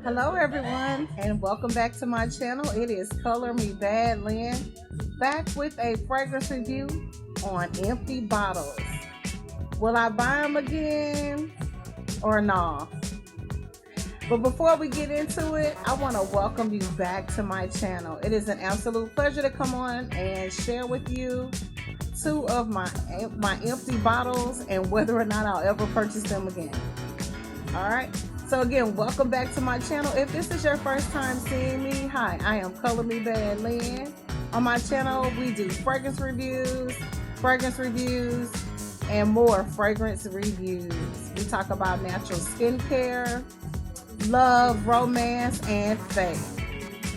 Hello everyone and welcome back to my channel. It is Color Me Bad Lynn, back with a fragrance review on empty bottles. Will I buy them again or no? But before we get into it, I want to welcome you back to my channel. It is an absolute pleasure to come on and share with you two of my empty bottles and whether or not I'll ever purchase them again. All right. So again, welcome back to my channel. If this is your first time seeing me, hi, I am Color Me Bad Lynn. On my channel, we do fragrance reviews, and more fragrance reviews. We talk about natural skincare, love, romance, and faith.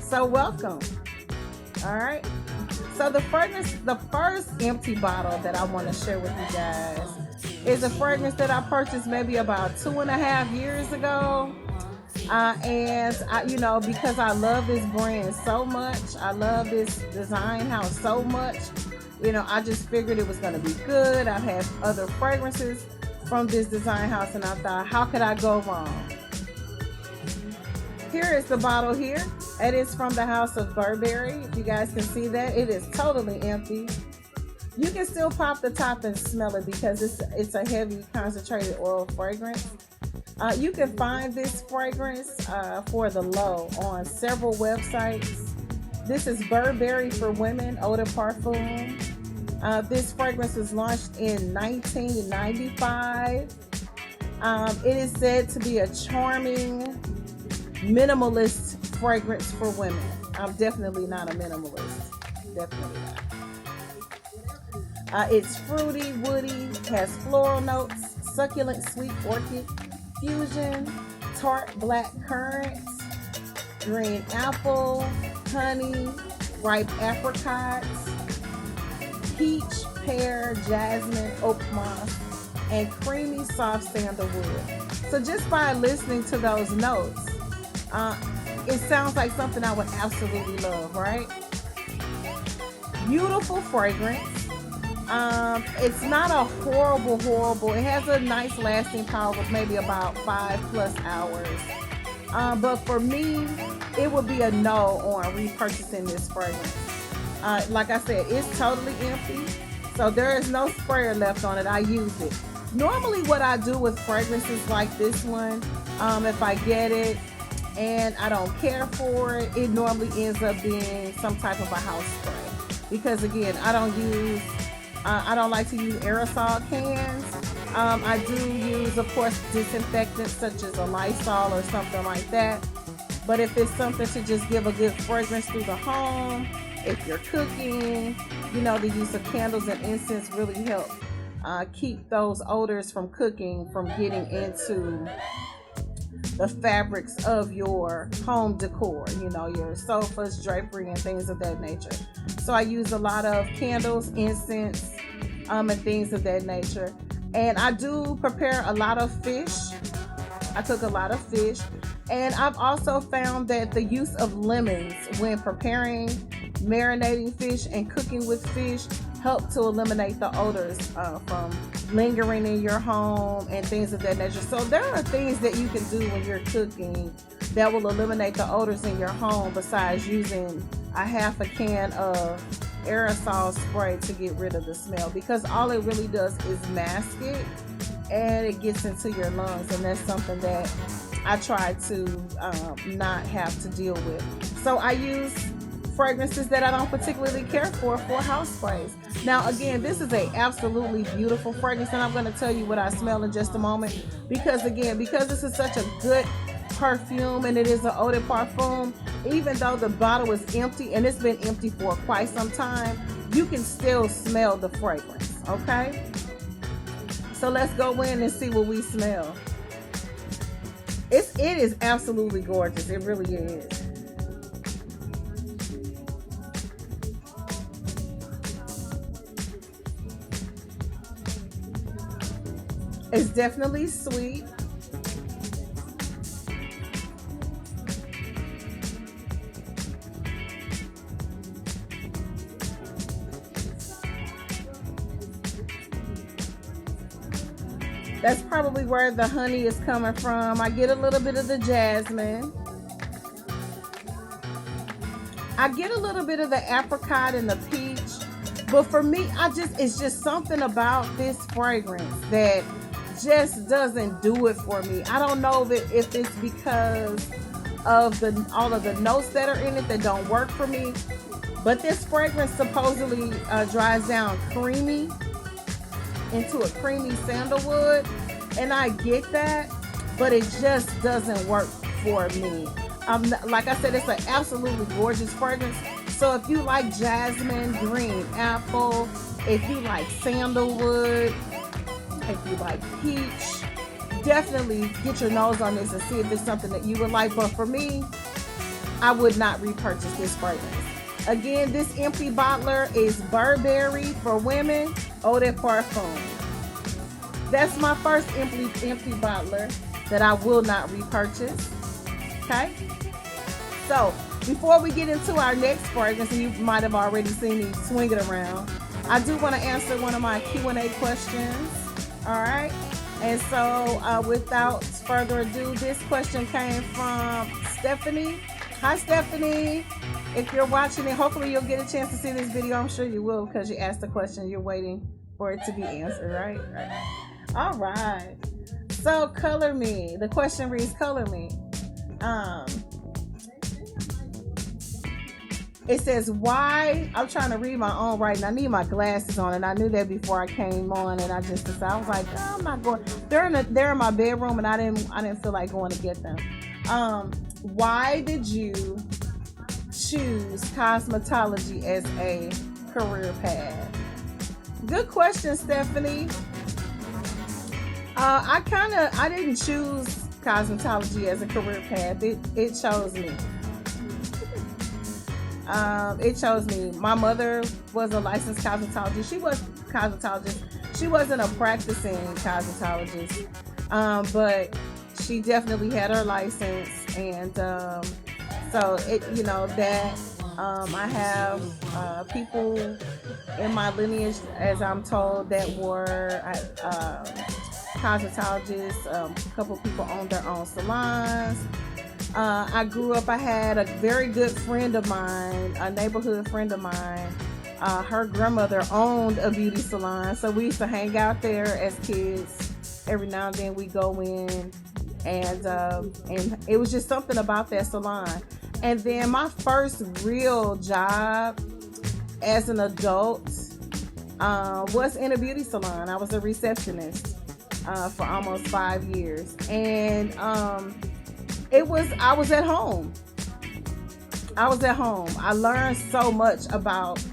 So welcome. All right. So the first empty bottle that I want to share with you guys is a fragrance that I purchased maybe about 2.5 years ago. And because I love this brand so much, I love this design house so much, I just figured it was going to be good. I've had other fragrances from this design house and I thought, how could I go wrong? Here is the bottle here. It is from the house of Burberry. If you guys can see that, it is totally empty. You can still pop the top and smell it because it's a heavy concentrated oil fragrance. You can find this fragrance for the low on several websites. This is Burberry for Women Eau de Parfum. This fragrance was launched in 1995. It is said to be a charming, minimalist fragrance for women. I'm definitely not a minimalist. Definitely not. It's fruity, woody, has floral notes, succulent sweet orchid, fusion, tart black currants, green apple, honey, ripe apricots, peach, pear, jasmine, oak moss, and creamy soft sandalwood. So just by listening to those notes, it sounds like something I would absolutely love, right? Beautiful fragrance. It's not a horrible. It has a nice lasting power of maybe about 5+ hours. But for me, it would be a no on repurchasing this fragrance. Like I said, it's totally empty. So there is no sprayer left on it. I use it. Normally what I do with fragrances like this one, if I get it and I don't care for it, it normally ends up being some type of a house spray. Because again, I don't like to use aerosol cans. I do use, of course, disinfectants such as a Lysol or something like that. But if it's something to just give a good fragrance through the home, if you're cooking, the use of candles and incense really help keep those odors from cooking from getting into the fabrics of your home decor, your sofas, drapery, and things of that nature. So I use a lot of candles, incense, and things of that nature. And I do prepare a lot of fish. I cook a lot of fish. And I've also found that the use of lemons when preparing, marinating fish, and cooking with fish help to eliminate the odors from lingering in your home and things of that nature. So there are things that you can do when you're cooking that will eliminate the odors in your home besides using a half a can of aerosol spray to get rid of the smell, because all it really does is mask it and it gets into your lungs, and that's something that I try to not have to deal with. So I use fragrances that I don't particularly care for house sprays. Now again, this is a absolutely beautiful fragrance, and I'm going to tell you what I smell in just a moment, because this is such a good perfume and it is an eau de parfum, even though the bottle is empty and it's been empty for quite some time, you can still smell the fragrance. Okay, so let's go in and see what we smell. It is absolutely gorgeous. It really is. It's definitely sweet. That's probably where the honey is coming from. I get a little bit of the jasmine. I get a little bit of the apricot and the peach. But for me, it's just something about this fragrance that just doesn't do it for me. I don't know if it's because of all of the notes that are in it that don't work for me. But this fragrance supposedly dries down creamy into a creamy sandalwood, and I get that, but it just doesn't work for me. Like I said, it's an absolutely gorgeous fragrance. So if you like jasmine, green apple, if you like sandalwood, if you like peach, definitely get your nose on this and see if it's something that you would like. But for me, I would not repurchase this fragrance. Again, this empty bottler is Burberry for women, Eau de Perfume. That's my first empty bottler that I will not repurchase. Okay? So, before we get into our next fragrance, and you might have already seen me swing it around, I do want to answer one of my Q&A questions. All right? And so, without further ado, this question came from Stephanie. Hi, Stephanie. If you're watching it, hopefully you'll get a chance to see this video. I'm sure you will, because you asked the question. You're waiting for it to be answered, right? All right. So, color me. The question reads, color me. It says, why? I'm trying to read my own writing. I need my glasses on, and I knew that before I came on, and I just decided, I was like, oh, I'm not going. They're in my bedroom, and I didn't feel like going to get them. Why did you choose cosmetology as a career path? Good question, Stephanie. I didn't choose cosmetology as a career path. It chose me. It chose me. My mother was a licensed cosmetologist. She was a cosmetologist. She wasn't a practicing cosmetologist, but she definitely had her license, and so I have people in my lineage, as I'm told, that were cosmetologists. A couple people owned their own salons. I grew up, I had a very good friend of mine, a neighborhood friend of mine. Her grandmother owned a beauty salon, so we used to hang out there as kids. Every now and then we go in, and it was just something about that salon. And then my first real job as an adult was in a beauty salon. I was a receptionist for almost 5 years, and I was at home. I learned so much about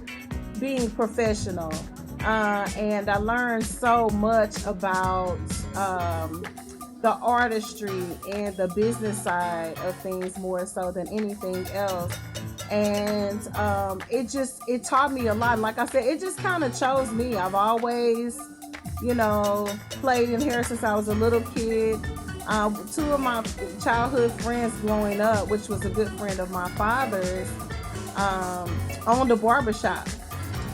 being professional, and I learned so much about the artistry and the business side of things more so than anything else. And it taught me a lot. Like I said, it just kind of chose me. I've always, played in hair since I was a little kid. Two of my childhood friends growing up, which was a good friend of my father's, owned a barbershop.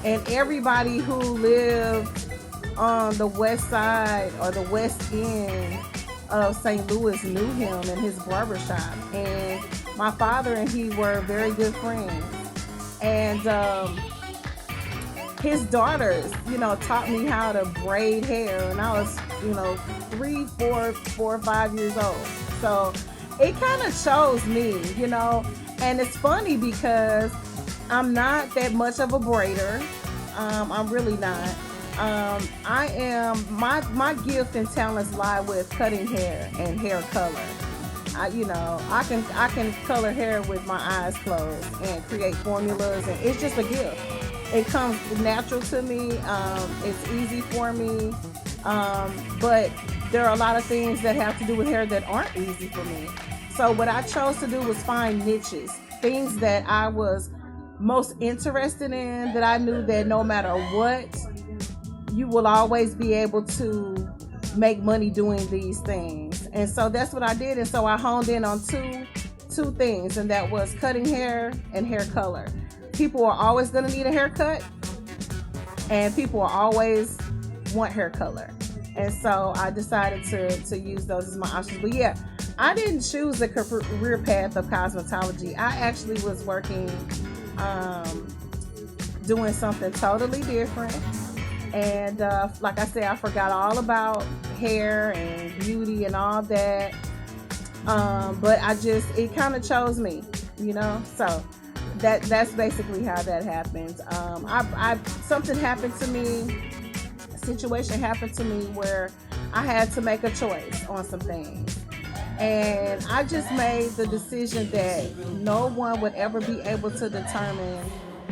And everybody who lived on the west side or the west end of St. Louis knew him and his barbershop. And my father and he were very good friends. And his daughters, taught me how to braid hair. And I was, 3, 4, 5 years old. So it kind of chose me, And it's funny because I'm not that much of a braider. I'm really not. I am, my gift and talents lie with cutting hair and hair color. I can color hair with my eyes closed and create formulas, and it's just a gift. It comes natural to me. It's easy for me. But there are a lot of things that have to do with hair that aren't easy for me. So what I chose to do was find niches, things that I was most interested in, that I knew that no matter what, you will always be able to make money doing these things. And so that's what I did. And so I honed in on two things, and that was cutting hair and hair color. People are always going to need a haircut, and people are always want hair color. And so I decided to use those as my options. But yeah, I didn't choose the career path of cosmetology. I actually was working, doing something totally different. And like I said, I forgot all about hair and beauty and all that. But it kind of chose me, So that's basically how that happened. Something happened to me. A situation happened to me where I had to make a choice on some things. And I just made the decision that no one would ever be able to determine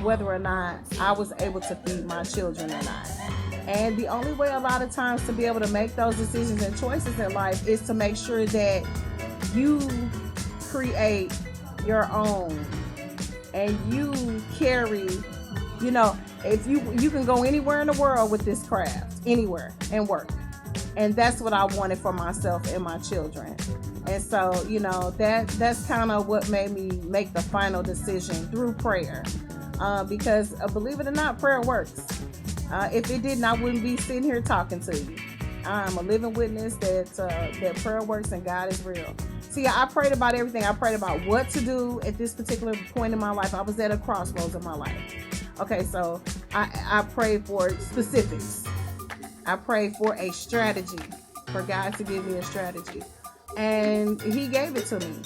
whether or not I was able to feed my children or not. And the only way a lot of times to be able to make those decisions and choices in life is to make sure that you create your own and you carry, if you can go anywhere in the world with this craft, anywhere, and work. And that's what I wanted for myself and my children. And so, that's kind of what made me make the final decision through prayer. Because believe it or not, prayer works. If it didn't, I wouldn't be sitting here talking to you. I'm a living witness that prayer works and God is real. See, I prayed about everything. I prayed about what to do at this particular point in my life. I was at a crossroads of my life. Okay, so I prayed for specifics. I prayed for a strategy, for God to give me a strategy. And He gave it to me.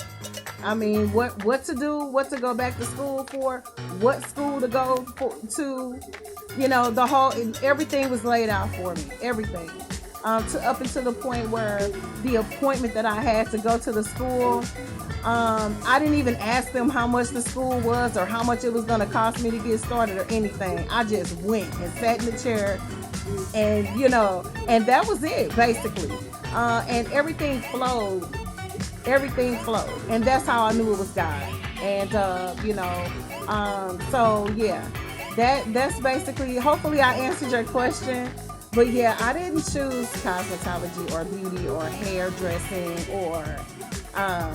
I mean, what to do, what to go back to school for, what school to go to, everything was laid out for me, everything. Up until the point where the appointment that I had to go to the school, I didn't even ask them how much the school was or how much it was going to cost me to get started or anything. I just went and sat in the chair and, and that was it, basically. And everything flowed. And that's how I knew it was God. And, so yeah, that's basically, hopefully I answered your question. But yeah, I didn't choose cosmetology or beauty or hairdressing or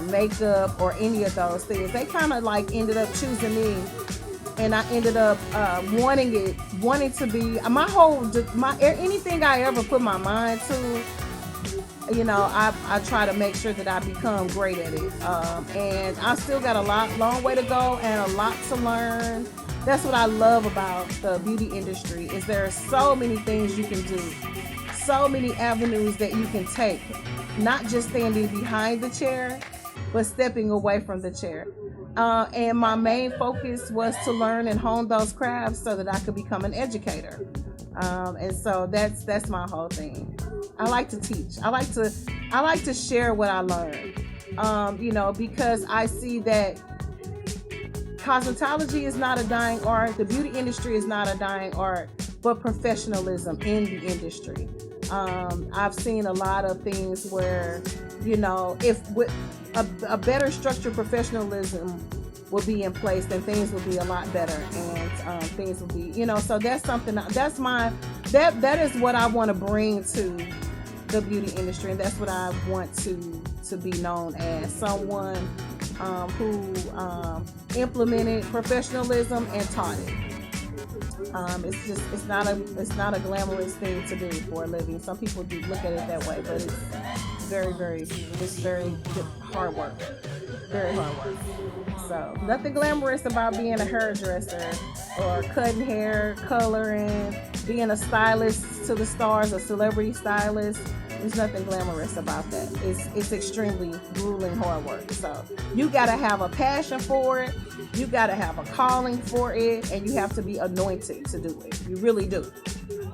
makeup or any of those things. They kind of ended up choosing me, and I ended up wanting to be anything I ever put my mind to. I try to make sure that I become great at it, and I still got a long way to go and a lot to learn. That's what I love about the beauty industry, is there are so many things you can do, so many avenues that you can take, not just standing behind the chair, but stepping away from the chair. And my main focus was to learn and hone those crafts so that I could become an educator. And so that's my whole thing. I like to teach. I like to share what I learned. Because I see that cosmetology is not a dying art. The beauty industry is not a dying art, but professionalism in the industry. I've seen a lot of things where, if with a better structured professionalism will be in place, then things will be a lot better, and things will be, so that's something that is what I want to bring to the beauty industry, and that's what I want to be known as, someone who implemented professionalism and taught it. It's not a glamorous thing to do for a living. Some people do look at it that way, but it's very hard work. Very hard work. So nothing glamorous about being a hairdresser or cutting hair, coloring, being a stylist to the stars, a celebrity stylist. There's nothing glamorous about that. It's extremely grueling hard work. So you got to have a passion for it. You got to have a calling for it, and you have to be anointed to do it. You really do.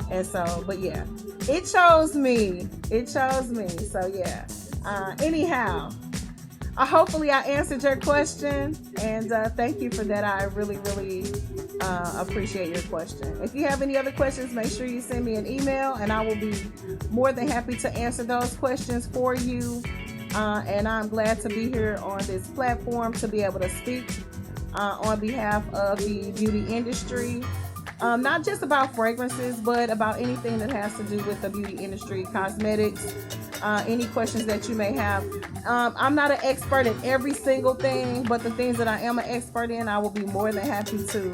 And so, but yeah, it chose me. So yeah. Anyhow, hopefully I answered your question, and thank you for that. I really appreciate your question. If you have any other questions, make sure you send me an email, and I will be more than happy to answer those questions for you. And I'm glad to be here on this platform to be able to speak on behalf of the beauty industry. Not just about fragrances, but about anything that has to do with the beauty industry, cosmetics, any questions that you may have. I'm not an expert in every single thing, but the things that I am an expert in, I will be more than happy to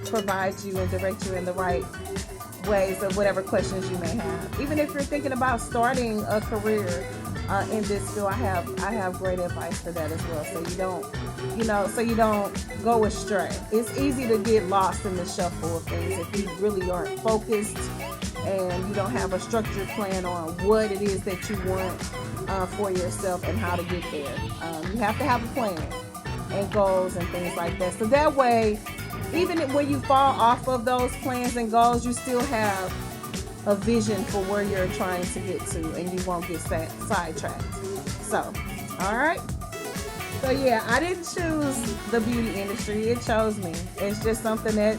provide you and direct you in the right ways of whatever questions you may have. Even if you're thinking about starting a career in this field, I have great advice for that as well. So you don't go astray. It's easy to get lost in the shuffle of things if you really aren't focused and you don't have a structured plan on what it is that you want for yourself and how to get there. You have to have a plan and goals and things like that. So that way, even when you fall off of those plans and goals, you still have a vision for where you're trying to get to, and you won't get sidetracked. So, all right. So yeah, I didn't choose the beauty industry. It chose me. It's just something that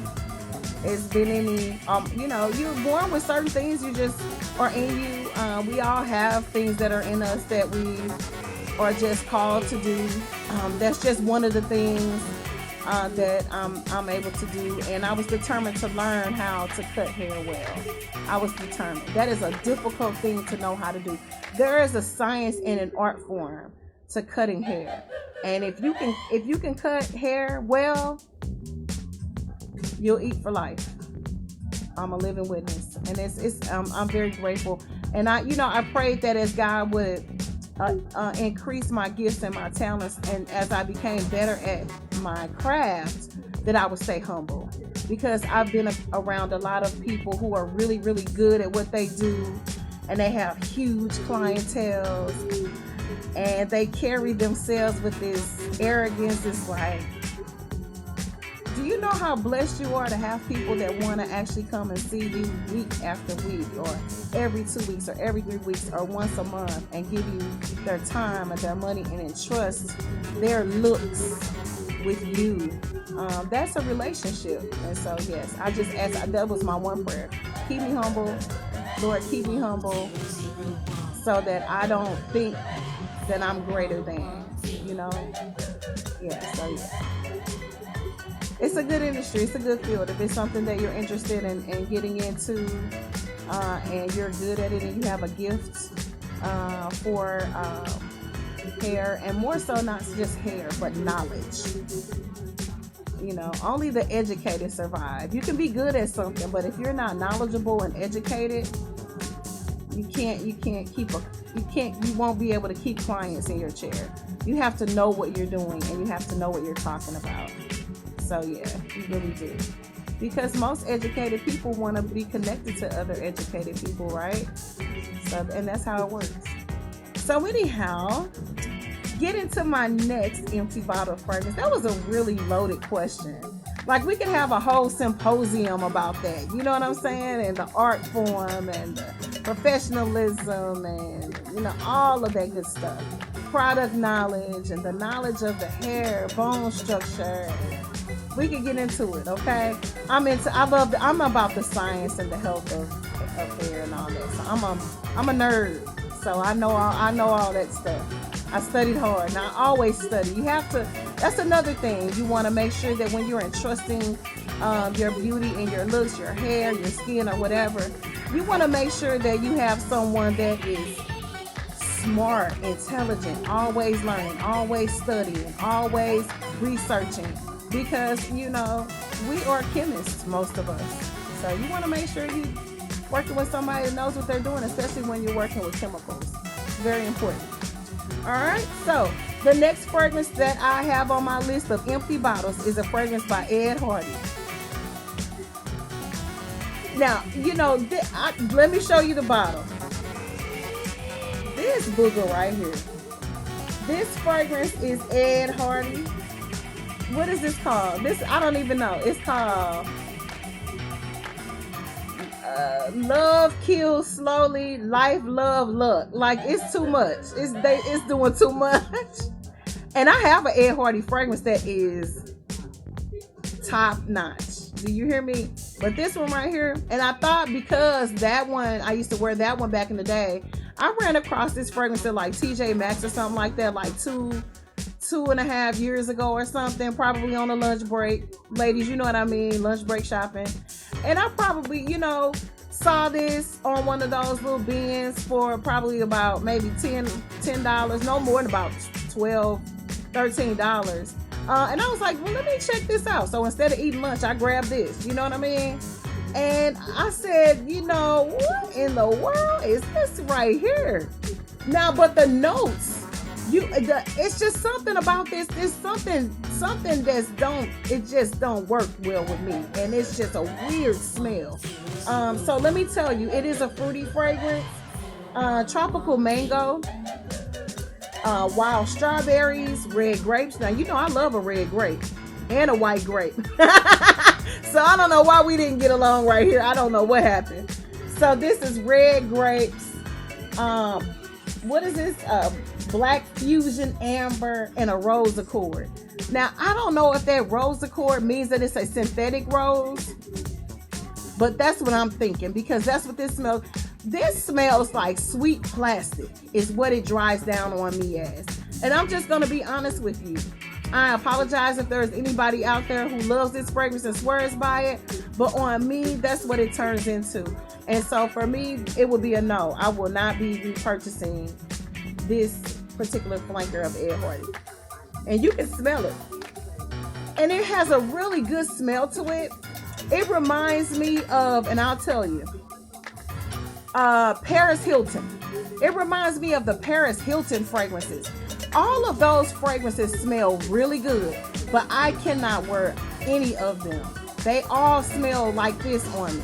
has been in me. You're born with certain things you just are in you. We all have things that are in us that we are just called to do. That's just one of the things that I'm able to do, and I was determined to learn how to cut hair well. I was determined. That is a difficult thing to know how to do. There is a science and an art form to cutting hair, and if you can cut hair well, you'll eat for life. I'm a living witness, and I'm very grateful. And I prayed that as God would increase my gifts and my talents, and as I became better at my craft, that I would stay humble, because I've been around a lot of people who are really, really good at what they do, and they have huge clientele, and they carry themselves with this arrogance. It's like, do you know how blessed you are to have people that want to actually come and see you week after week, or every 2 weeks, or every 3 weeks, or once a month, and give you their time and their money and entrust their looks with you? That's a relationship. And so yes, I just asked, that was my one prayer: keep me humble, Lord, keep me humble, so that I don't think that I'm greater than, yeah. So yeah, it's a good industry. It's a good field. If it's something that you're interested in getting into, and you're good at it, and you have a gift for hair, and more so not just hair, but knowledge. Only the educated survive. You can be good at something, but if you're not knowledgeable and educated, you won't be able to keep clients in your chair. You have to know what you're doing, and you have to know what you're talking about. So yeah, you really do. Because most educated people want to be connected to other educated people, right? So, and that's how it works. So anyhow, get into my next empty bottle fragrance. That was a really loaded question. Like, we could have a whole symposium about that. You know what I'm saying? And the art form and the professionalism and, all of that good stuff. Product knowledge and the knowledge of the hair, bone structure. We can get into it, okay? I'm about the science and the health of hair and all that. So I'm a nerd. So I know all that stuff. I studied hard, and I always study. You have to. That's another thing. You want to make sure that when you're entrusting your beauty and your looks, your hair, your skin, or whatever, you want to make sure that you have someone that is smart, intelligent, always learning, always studying, always researching. Because, we are chemists, most of us. So you want to make sure you're working with somebody that knows what they're doing, especially when you're working with chemicals. It's very important. All right, so the next fragrance that I have on my list of empty bottles is a fragrance by Ed Hardy. Now, let me show you the bottle. This booger right here. This fragrance is Ed Hardy. What is this called? I don't even know. It's called Love Kills Slowly, Life, Love, Luck. Like, it's too much. It's doing too much. And I have an Ed Hardy fragrance that is top notch. Do you hear me? But this one right here, and I thought because that one, I used to wear that one back in the day, I ran across this fragrance at like TJ Maxx or something like that, like 2.5 years ago or something, probably on a lunch break. Ladies, you know what I mean, lunch break shopping. And I probably, saw this on one of those little bins for probably about maybe $10, no more than about $12, $13. And I was like, well, let me check this out. So instead of eating lunch, I grabbed this, you know what I mean? And I said, you know, what in the world is this right here? Now, but the notes, it's just something about this. There's something it just don't work well with me, and it's just a weird smell. So let me tell you, it is a fruity fragrance, tropical mango, wild strawberries, red grapes. Now you know I love a red grape and a white grape. So I don't know why we didn't get along right here. I don't know what happened. So this is red grapes. What is this? Black fusion amber and a rose accord. Now I don't know if that rose accord means that it's a synthetic rose, but that's what I'm thinking, because that's what this smells. This smells like sweet plastic is what it dries down on me as. And I'm just gonna be honest with you. I apologize if there's anybody out there who loves this fragrance and swears by it, but on me, that's what it turns into. And so for me, it would be a no. I will not be repurchasing this particular flanker of Ed Hardy. And you can smell it. And it has a really good smell to it. It reminds me of, and I'll tell you, Paris Hilton. It reminds me of the Paris Hilton fragrances. All of those fragrances smell really good, but I cannot wear any of them. They all smell like this on me.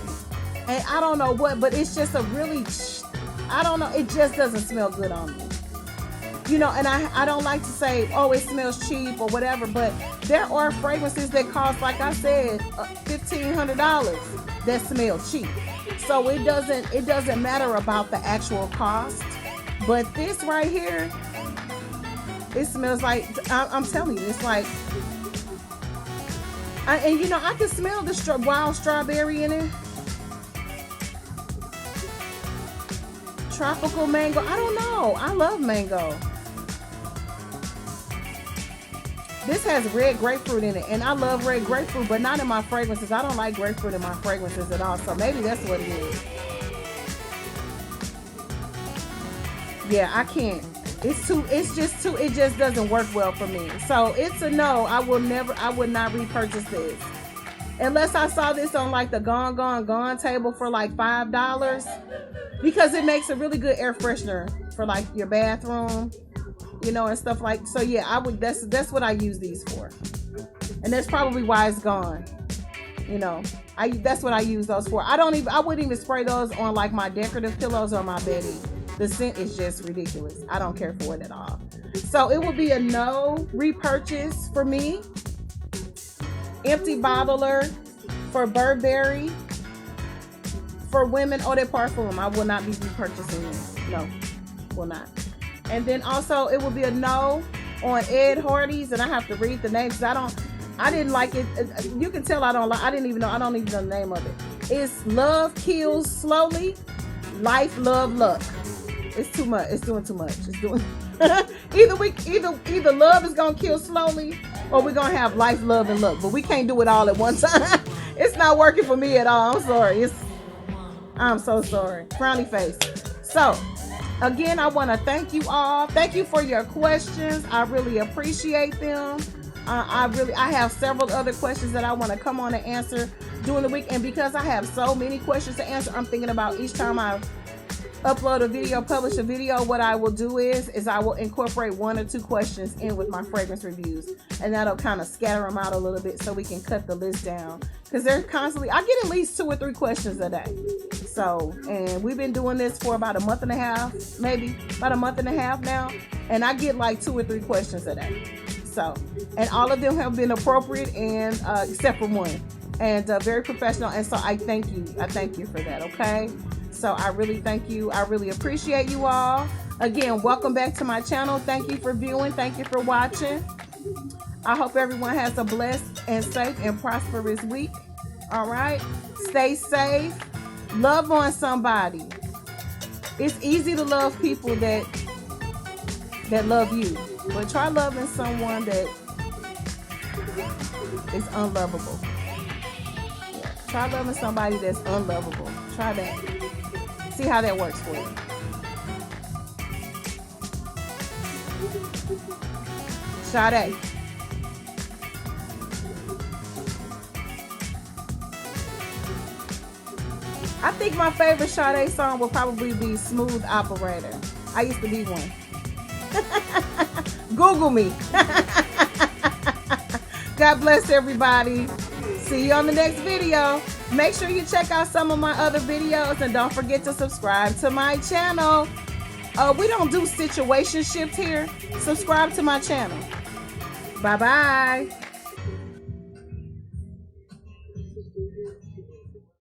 And I don't know what, but it's just a really, I don't know, it just doesn't smell good on me. You know, and I don't like to say, oh, it smells cheap or whatever, but there are fragrances that cost, like I said, $1,500 that smell cheap. So it doesn't matter about the actual cost. But this right here, it smells like, I'm telling you, it's like, and you know, I can smell the wild strawberry in it. Tropical mango, I don't know. I love mango. This has red grapefruit in it, and I love red grapefruit, but not in my fragrances. I don't like grapefruit in my fragrances at all, so maybe that's what it is. Yeah, I can't. It just doesn't work well for me. So it's a no. I would not repurchase this. Unless I saw this on like the Gone table for like $5, because it makes a really good air freshener for like your bathroom, you know, and stuff like. So yeah, I would. That's what I use these for, and that's probably why it's gone. You know, that's what I use those for. I wouldn't even spray those on like my decorative pillows or my bedding. The scent is just ridiculous. I don't care for it at all. So it will be a no repurchase for me. Empty bottler for Burberry. For women, eau de parfum, I will not be repurchasing it. No, will not. And then also it will be a no on Ed Hardy's, and I have to read the names. I didn't like it. You can tell I don't even know the name of it. It's Love Kills Slowly, Life, Love, Luck. It's too much. It's doing too much. It's doing either love is gonna kill slowly, or we're gonna have life, love, and luck. But we can't do it all at one time. It's not working for me at all. I'm sorry. I'm so sorry. Frowny face. So again, I want to thank you all. Thank you for your questions. I really appreciate them. I have several other questions that I want to come on and answer during the week. And because I have so many questions to answer, I'm thinking about each time I upload a video, publish a video, what I will do is I will incorporate 1 or 2 questions in with my fragrance reviews, and that'll kind of scatter them out a little bit so we can cut the list down, because they're constantly, I get at least 2 or 3 questions a day. So, and we've been doing this for about a month and a half, maybe about a month and a half now, and I get like 2 or 3 questions a day. So, and all of them have been appropriate, and except for one, and very professional. And so I thank you for that. Okay. So I really thank you. I really appreciate you all. Again, welcome back to my channel. Thank you for viewing. Thank you for watching. I hope everyone has a blessed and safe and prosperous week. All right. Stay safe. Love on somebody. It's easy to love people that love you, but try loving someone that is unlovable. Yeah. Try loving somebody that's unlovable. Try that. See how that works for you. Sade. I think my favorite Sade song will probably be Smooth Operator. I used to be one. Google me. God bless everybody. See you on the next video. Make sure you check out some of my other videos and don't forget to subscribe to my channel. We don't do situationships here. Subscribe to my channel. Bye-bye.